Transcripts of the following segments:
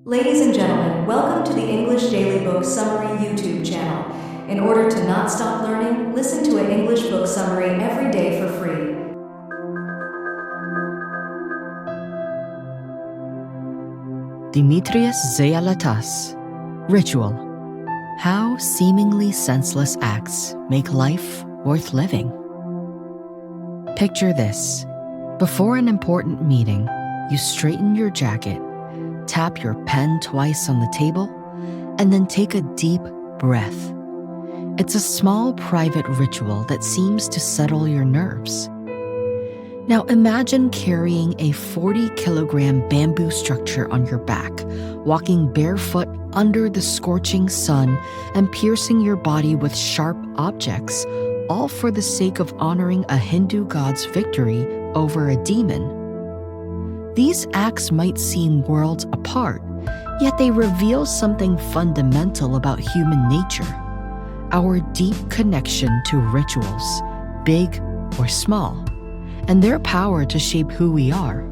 Ladies and gentlemen, welcome to the English Daily Book Summary YouTube channel. In order to not stop learning, listen to an English book summary every day for free. Dimitrios Zealatas. Ritual. How seemingly senseless acts make life worth living. Picture this. Before an important meeting, you straighten your jacket, tap your pen twice on the table, and then take a deep breath. It's a small private ritual that seems to settle your nerves. Now imagine carrying a 40-kilogram bamboo structure on your back, walking barefoot under the scorching sun and piercing your body with sharp objects, all for the sake of honoring a Hindu god's victory over a demon. These acts might seem worlds apart, yet they reveal something fundamental about human nature: our deep connection to rituals, big or small, and their power to shape who we are.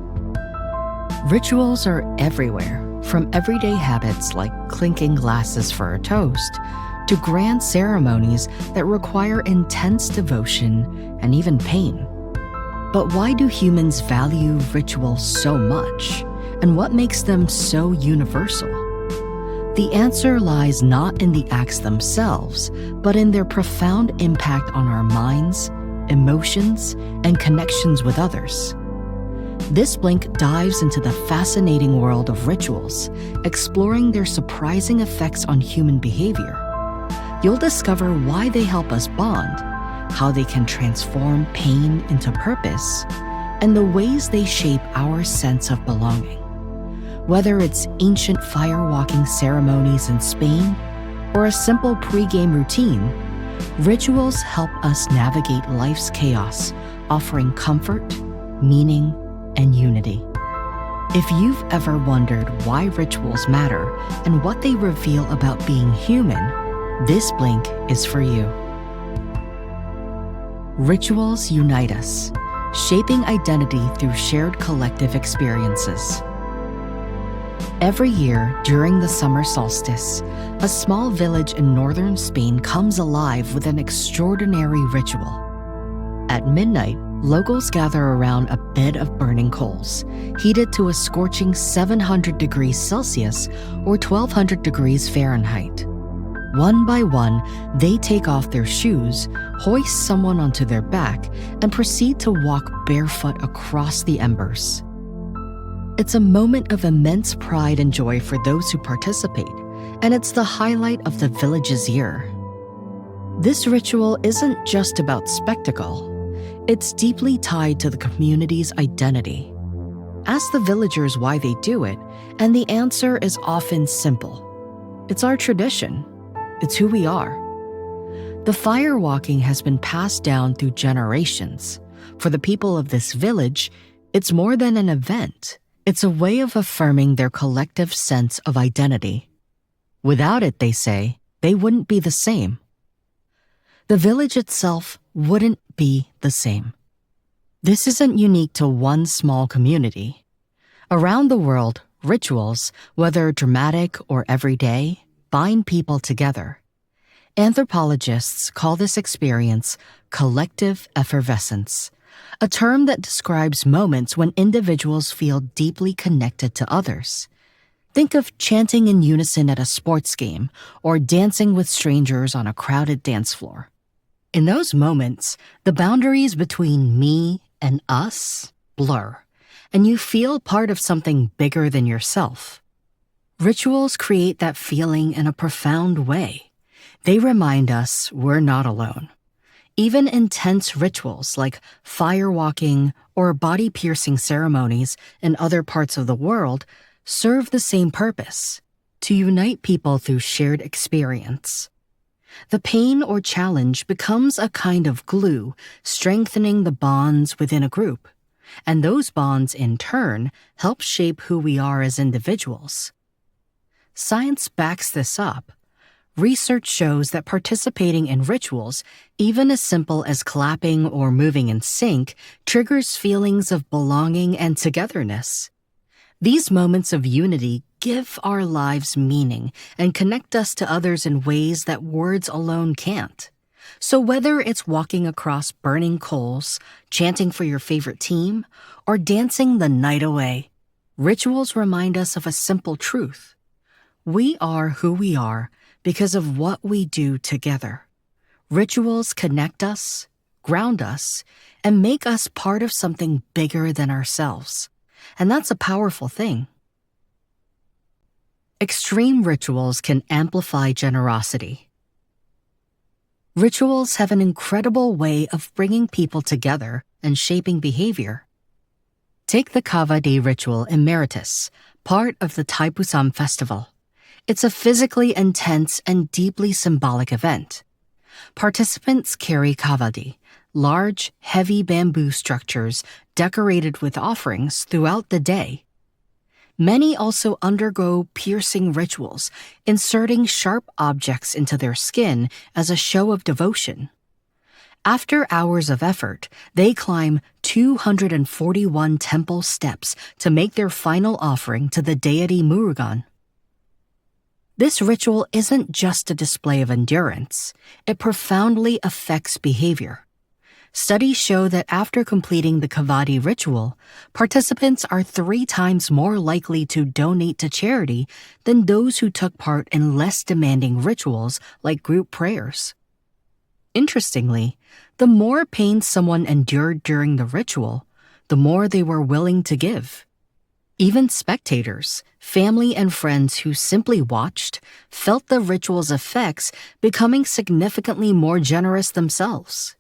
Rituals are everywhere, from everyday habits like clinking glasses for a toast, to grand ceremonies that require intense devotion and even pain. But why do humans value rituals so much? And what makes them so universal? The answer lies not in the acts themselves, but in their profound impact on our minds, emotions, and connections with others. This blink dives into the fascinating world of rituals, exploring their surprising effects on human behavior. You'll discover why they help us bond, how they can transform pain into purpose, and the ways they shape our sense of belonging. Whether it's ancient firewalking ceremonies in Spain or a simple pre-game routine, rituals help us navigate life's chaos, offering comfort, meaning, and unity. If you've ever wondered why rituals matter and what they reveal about being human, this blink is for you. Rituals unite us, shaping identity through shared collective experiences. Every year, during the summer solstice, a small village in northern Spain comes alive with an extraordinary ritual. At midnight, locals gather around a bed of burning coals, heated to a scorching 700 degrees Celsius or 1200 degrees Fahrenheit. One by one, they take off their shoes, hoist someone onto their back, and proceed to walk barefoot across the embers. It's a moment of immense pride and joy for those who participate, and it's the highlight of the village's year. This ritual isn't just about spectacle. It's deeply tied to the community's identity. Ask the villagers why they do it, and the answer is often simple. It's our tradition. It's who we are. The firewalking has been passed down through generations. For the people of this village, it's more than an event. It's a way of affirming their collective sense of identity. Without it, they say, they wouldn't be the same. The village itself wouldn't be the same. This isn't unique to one small community. Around the world, rituals, whether dramatic or everyday, bind people together. Anthropologists call this experience collective effervescence, a term that describes moments when individuals feel deeply connected to others. Think of chanting in unison at a sports game or dancing with strangers on a crowded dance floor. In those moments, the boundaries between me and us blur, and you feel part of something bigger than yourself. Rituals create that feeling in a profound way. They remind us we're not alone. Even intense rituals like firewalking or body-piercing ceremonies in other parts of the world serve the same purpose: to unite people through shared experience. The pain or challenge becomes a kind of glue, strengthening the bonds within a group. And those bonds, in turn, help shape who we are as individuals. Science backs this up. Research shows that participating in rituals, even as simple as clapping or moving in sync, triggers feelings of belonging and togetherness. These moments of unity give our lives meaning and connect us to others in ways that words alone can't. So whether it's walking across burning coals, chanting for your favorite team, or dancing the night away, rituals remind us of a simple truth. We are who we are because of what we do together. Rituals connect us, ground us, and make us part of something bigger than ourselves. And that's a powerful thing. Extreme rituals can amplify generosity. Rituals have an incredible way of bringing people together and shaping behavior. Take the Kavadi ritual Emeritus, part of the Thaipusam festival. It's a physically intense and deeply symbolic event. Participants carry kavadi, large, heavy bamboo structures decorated with offerings throughout the day. Many also undergo piercing rituals, inserting sharp objects into their skin as a show of devotion. After hours of effort, they climb 241 temple steps to make their final offering to the deity Murugan. This ritual isn't just a display of endurance, it profoundly affects behavior. Studies show that after completing the Kavadi ritual, participants are 3 times more likely to donate to charity than those who took part in less demanding rituals like group prayers. Interestingly, the more pain someone endured during the ritual, the more they were willing to give. Even spectators, family and friends who simply watched, felt the ritual's effects, becoming significantly more generous themselves.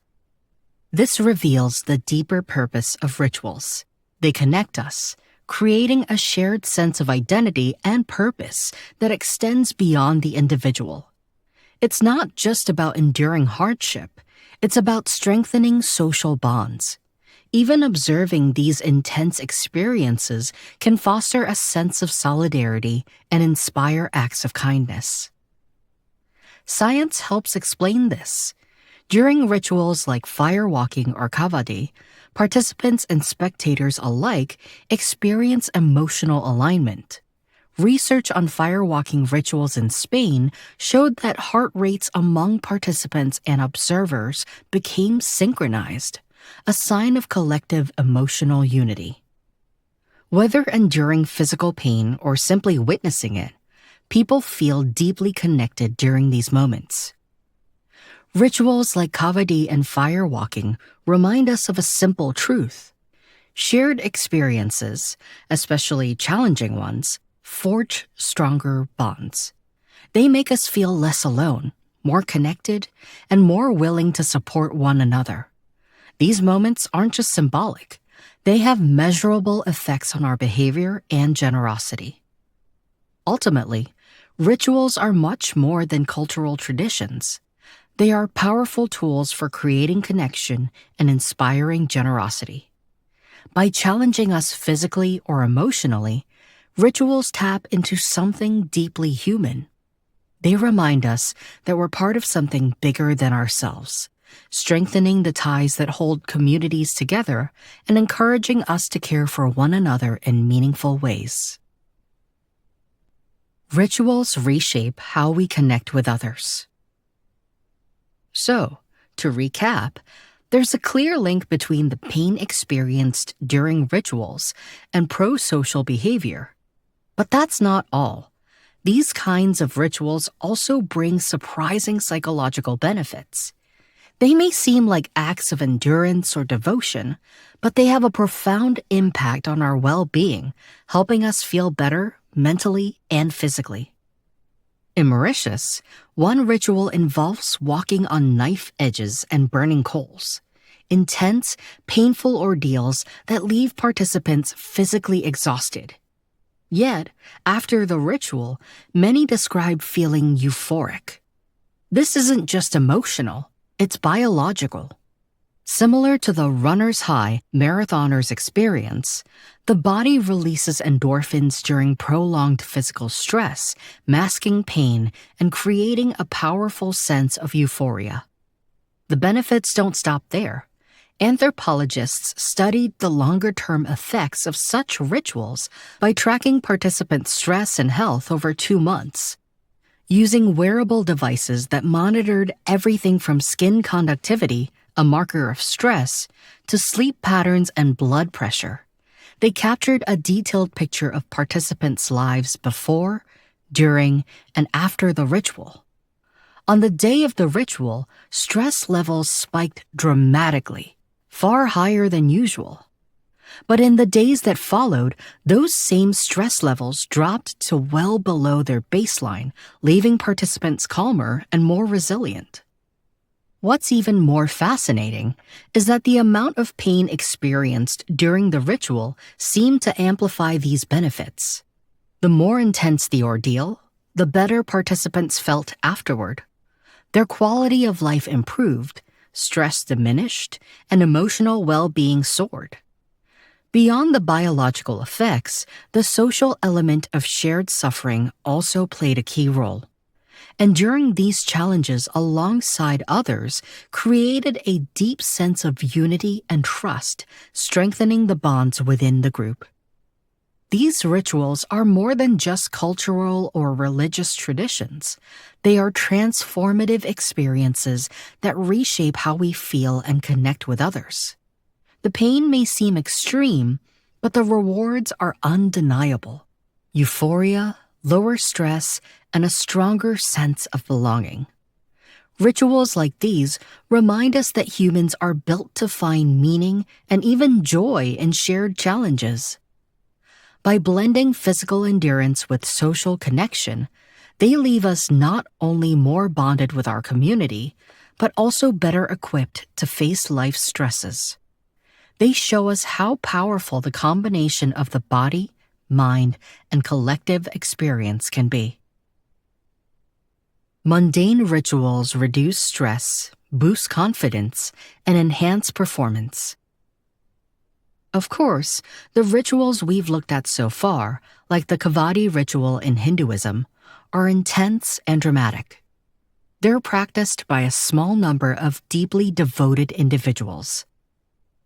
This reveals the deeper purpose of rituals. They connect us, creating a shared sense of identity and purpose that extends beyond the individual. It's not just about enduring hardship, it's about strengthening social bonds. Even observing these intense experiences can foster a sense of solidarity and inspire acts of kindness. Science helps explain this. During rituals like firewalking or kavadi, participants and spectators alike experience emotional alignment. Research on firewalking rituals in Spain showed that heart rates among participants and observers became synchronized, a sign of collective emotional unity. Whether enduring physical pain or simply witnessing it, people feel deeply connected during these moments. Rituals like kavadi and firewalking remind us of a simple truth. Shared experiences, especially challenging ones, forge stronger bonds. They make us feel less alone, more connected, and more willing to support one another. These moments aren't just symbolic. They have measurable effects on our behavior and generosity. Ultimately, rituals are much more than cultural traditions. They are powerful tools for creating connection and inspiring generosity. By challenging us physically or emotionally, rituals tap into something deeply human. They remind us that we're part of something bigger than ourselves, strengthening the ties that hold communities together and encouraging us to care for one another in meaningful ways. Rituals reshape how we connect with others. So, to recap, there's a clear link between the pain experienced during rituals and pro-social behavior. But that's not all. These kinds of rituals also bring surprising psychological benefits. They may seem like acts of endurance or devotion, but they have a profound impact on our well-being, helping us feel better mentally and physically. In Mauritius, one ritual involves walking on knife edges and burning coals. Intense, painful ordeals that leave participants physically exhausted. Yet, after the ritual, many describe feeling euphoric. This isn't just emotional, it's biological. Similar to the runner's high marathoners experience, the body releases endorphins during prolonged physical stress, masking pain and creating a powerful sense of euphoria. The benefits don't stop there. Anthropologists studied the longer-term effects of such rituals by tracking participants' stress and health over 2 months. Using wearable devices that monitored everything from skin conductivity, a marker of stress, to sleep patterns and blood pressure, they captured a detailed picture of participants' lives before, during, and after the ritual. On the day of the ritual, stress levels spiked dramatically, far higher than usual. But in the days that followed, those same stress levels dropped to well below their baseline, leaving participants calmer and more resilient. What's even more fascinating is that the amount of pain experienced during the ritual seemed to amplify these benefits. The more intense the ordeal, the better participants felt afterward. Their quality of life improved, stress diminished, and emotional well-being soared. Beyond the biological effects, the social element of shared suffering also played a key role. Enduring these challenges alongside others created a deep sense of unity and trust, strengthening the bonds within the group. These rituals are more than just cultural or religious traditions. They are transformative experiences that reshape how we feel and connect with others. The pain may seem extreme, but the rewards are undeniable. Euphoria, lower stress, and a stronger sense of belonging. Rituals like these remind us that humans are built to find meaning and even joy in shared challenges. By blending physical endurance with social connection, they leave us not only more bonded with our community, but also better equipped to face life's stresses. They show us how powerful the combination of the body, mind, and collective experience can be. Mundane rituals reduce stress, boost confidence, and enhance performance. Of course, the rituals we've looked at so far, like the Kavadi ritual in Hinduism, are intense and dramatic. They're practiced by a small number of deeply devoted individuals.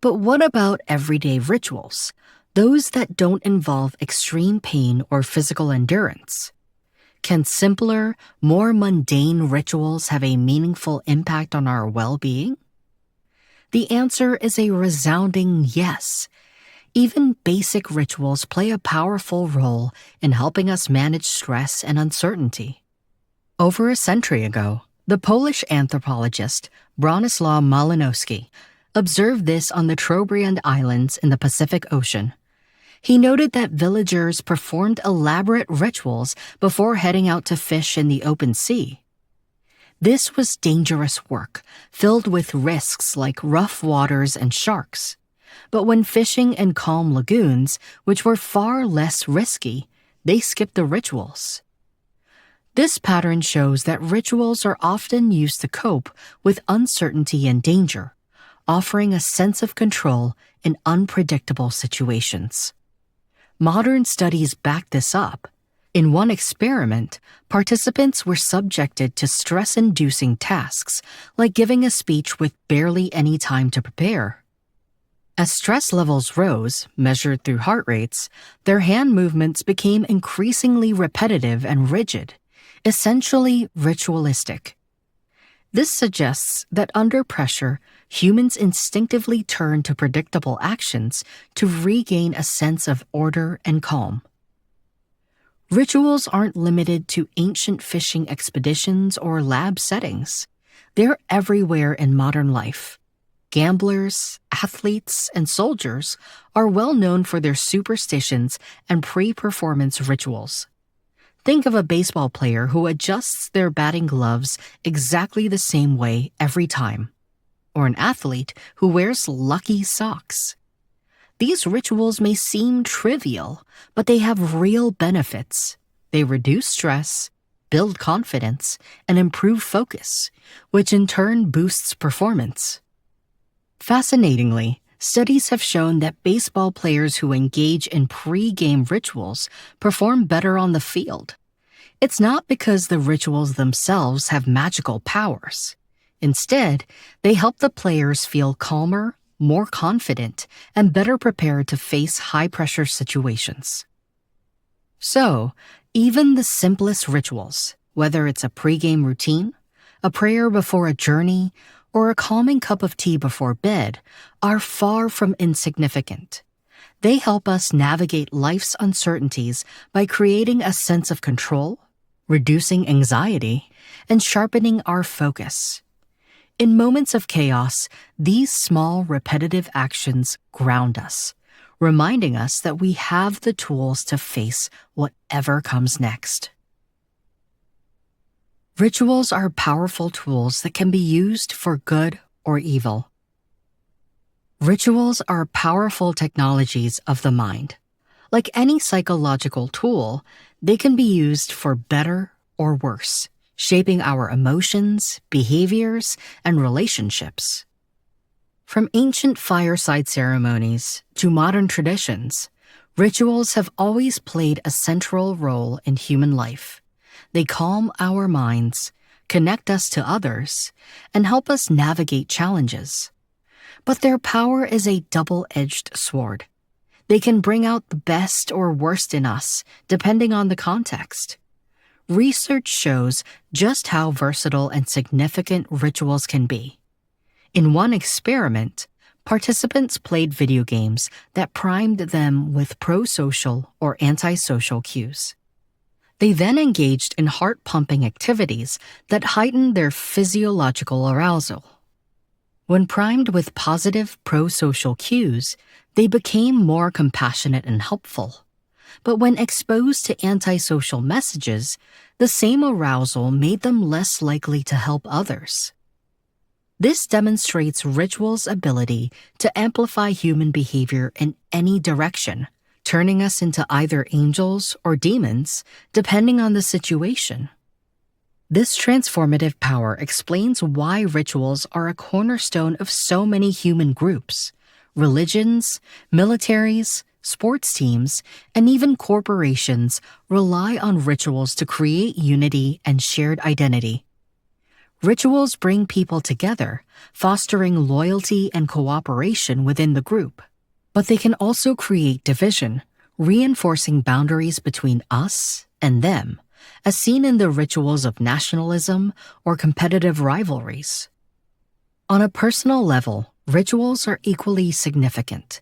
But what about everyday rituals, those that don't involve extreme pain or physical endurance? Can simpler, more mundane rituals have a meaningful impact on our well-being? The answer is a resounding yes. Even basic rituals play a powerful role in helping us manage stress and uncertainty. Over a century ago, the Polish anthropologist Bronislaw Malinowski observed this on the Trobriand Islands in the Pacific Ocean. He noted that villagers performed elaborate rituals before heading out to fish in the open sea. This was dangerous work, filled with risks like rough waters and sharks. But when fishing in calm lagoons, which were far less risky, they skipped the rituals. This pattern shows that rituals are often used to cope with uncertainty and danger, offering a sense of control in unpredictable situations. Modern studies back this up. In one experiment, participants were subjected to stress-inducing tasks, like giving a speech with barely any time to prepare. As stress levels rose, measured through heart rates, their hand movements became increasingly repetitive and rigid, essentially ritualistic. This suggests that under pressure, humans instinctively turn to predictable actions to regain a sense of order and calm. Rituals aren't limited to ancient fishing expeditions or lab settings. They're everywhere in modern life. Gamblers, athletes, and soldiers are well known for their superstitions and pre-performance rituals. Think of a baseball player who adjusts their batting gloves exactly the same way every time, or an athlete who wears lucky socks. These rituals may seem trivial, but they have real benefits. They reduce stress, build confidence, and improve focus, which in turn boosts performance. Fascinatingly, studies have shown that baseball players who engage in pre-game rituals perform better on the field. It's not because the rituals themselves have magical powers. Instead, they help the players feel calmer, more confident, and better prepared to face high-pressure situations. So, even the simplest rituals, whether it's a pre-game routine, a prayer before a journey, or a calming cup of tea before bed, are far from insignificant. They help us navigate life's uncertainties by creating a sense of control, reducing anxiety, and sharpening our focus. In moments of chaos, these small, repetitive actions ground us, reminding us that we have the tools to face whatever comes next. Rituals are powerful tools that can be used for good or evil. Rituals are powerful technologies of the mind. Like any psychological tool, they can be used for better or worse, shaping our emotions, behaviors, and relationships. From ancient fireside ceremonies to modern traditions, rituals have always played a central role in human life. They calm our minds, connect us to others, and help us navigate challenges. But their power is a double-edged sword. They can bring out the best or worst in us, depending on the context. Research shows just how versatile and significant rituals can be. In one experiment, participants played video games that primed them with pro-social or anti-social cues. They then engaged in heart-pumping activities that heightened their physiological arousal. When primed with positive pro-social cues, they became more compassionate and helpful. But when exposed to antisocial messages, the same arousal made them less likely to help others. This demonstrates rituals' ability to amplify human behavior in any direction, turning us into either angels or demons, depending on the situation. This transformative power explains why rituals are a cornerstone of so many human groups, religions, militaries, sports teams, and even corporations rely on rituals to create unity and shared identity. Rituals bring people together, fostering loyalty and cooperation within the group. But they can also create division, reinforcing boundaries between us and them, as seen in the rituals of nationalism or competitive rivalries. On a personal level, rituals are equally significant.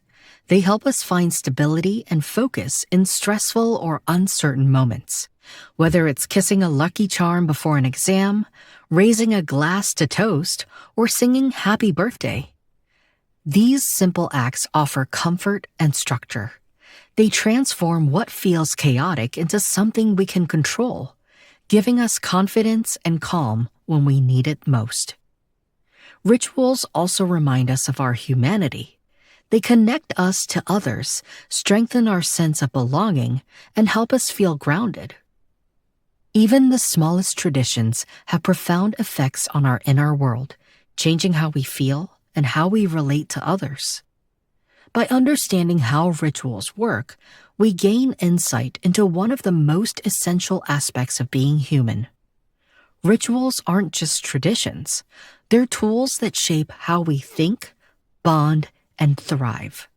They help us find stability and focus in stressful or uncertain moments, whether it's kissing a lucky charm before an exam, raising a glass to toast, or singing happy birthday. These simple acts offer comfort and structure. They transform what feels chaotic into something we can control, giving us confidence and calm when we need it most. Rituals also remind us of our humanity. They connect us to others, strengthen our sense of belonging, and help us feel grounded. Even the smallest traditions have profound effects on our inner world, changing how we feel and how we relate to others. By understanding how rituals work, we gain insight into one of the most essential aspects of being human. Rituals aren't just traditions. They're tools that shape how we think, bond, and thrive.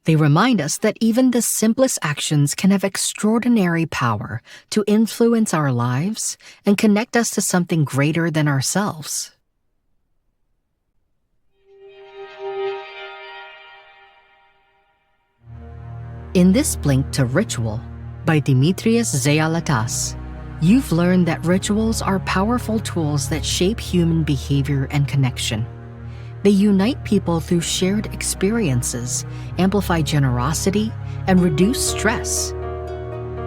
They remind us that even the simplest actions can have extraordinary power to influence our lives and connect us to something greater than ourselves. In this Blink to Ritual by Demetrius Zealatas, you've learned that rituals are powerful tools that shape human behavior and connection. They unite people through shared experiences, amplify generosity, and reduce stress.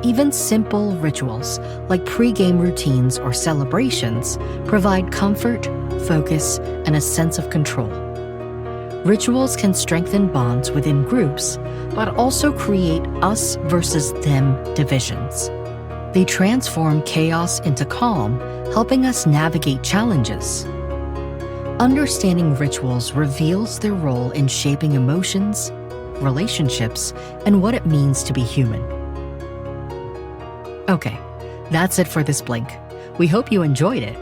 Even simple rituals, like pre-game routines or celebrations, provide comfort, focus, and a sense of control. Rituals can strengthen bonds within groups, but also create us versus them divisions. They transform chaos into calm, helping us navigate challenges. Understanding rituals reveals their role in shaping emotions, relationships, and what it means to be human. Okay, that's it for this Blink. We hope you enjoyed it.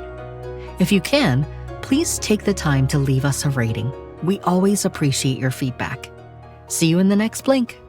If you can, please take the time to leave us a rating, We always appreciate your feedback. See you in the next Blink.